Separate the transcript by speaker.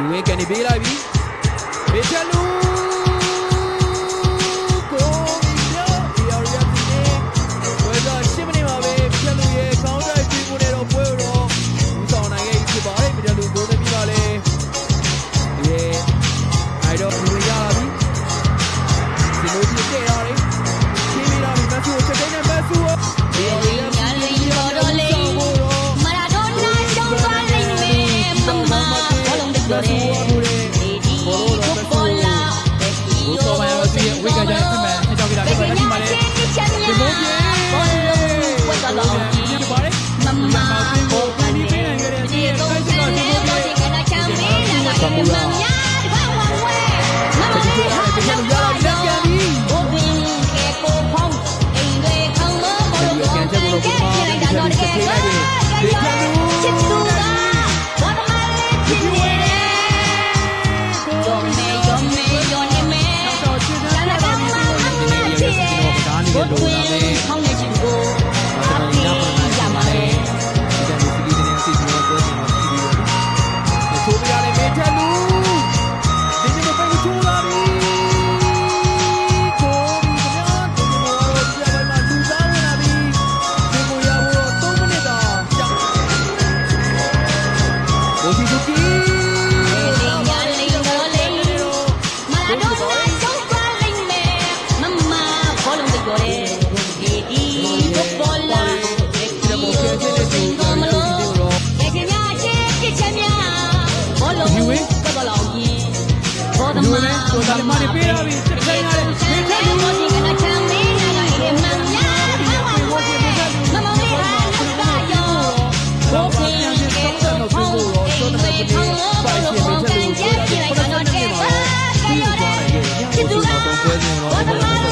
Speaker 1: ဒီဝေးကန်နေပေးလိုက်ပြီဘေးချက်လူကိုပြောဒီအရီယာတီနေဝေးတော့10မိနစ်မှာပဲချက်လူရဲ့ခေါင်းတိုက်ပြီးကိုနေတော့ပွဲတော့ဦးဆောင်နိုင်ခဲ့ဖြစ်ပါတယ်ဘေးချက်လူကိုသမီးပါလေဒီအဲ့တော့ဒီရလာပြီဒီလိုပြည့်ခဲ့ရတယ်ချင်းပြီးတော့မဆူချက်တဲ့မဆူဒီအရီယာတီနေတော့လေမာရာဒိုနာရှောင်းသွားလိမ့်မယ်မမဘောလုံးတက်တယ်ဝိကကြိုင်ပြမယ်အကြောက်ကြတာပြမယ်ဒီမှာလေဒီဘုံပြေဘောလုံးဝတ်တော့ဒီပါတယ်မမဘောကန်ဒီပေးနိုင်ကြတဲ့ဒီတော့ဒီတော့ဒီဘုံပြေကချမ်းမေးလာတာမမများဒီဘောင်းဝဲမမလေးဟာကြောက်တော့လက်ကန်ဒီဘုံပြေကေကိုဖောင်းအိမ်တွေခေါင်းလုံးဘောလုံးကန်ကျလိုက်တာတော့တကယ်ပဲဒီချစ်သူကဘာမှမလေးချစ်နေတော့မေရောမေရောနေမေဘုတ်ဝင်ခေါင်းနေချင်ကိုအားပေးကြမှာလေဒီကနေ့စီးတဲ့စီးတဲ့ပွဲစဉ်မှာကြည့်ပြီးတော့ချိုးပြရတဲ့မေထလူဒီနေ့ပဲချိုးလာပြီကိုဒီကတော့ဒီလိုပြရမှာလူသားဝင်လာပြီဒီကိုရဖို့3မိနစ်သာကြာဘိုးစီစုကီလူနဲ့ဆိုတာမတွေပေးရပြီစိတ်ရတယ်ဒီထက်လူဘောစီကနချမ်းမင်းနာကဒီမန်ညာဘောစီမမလေးဟာလာယောဘောစီကေတော့ဖောင်းအိမ်တွေထောင်းလို့ဘောလုံးကန်ကြပြလိုက်တော့တဲ့ပါချစ်သူကဘော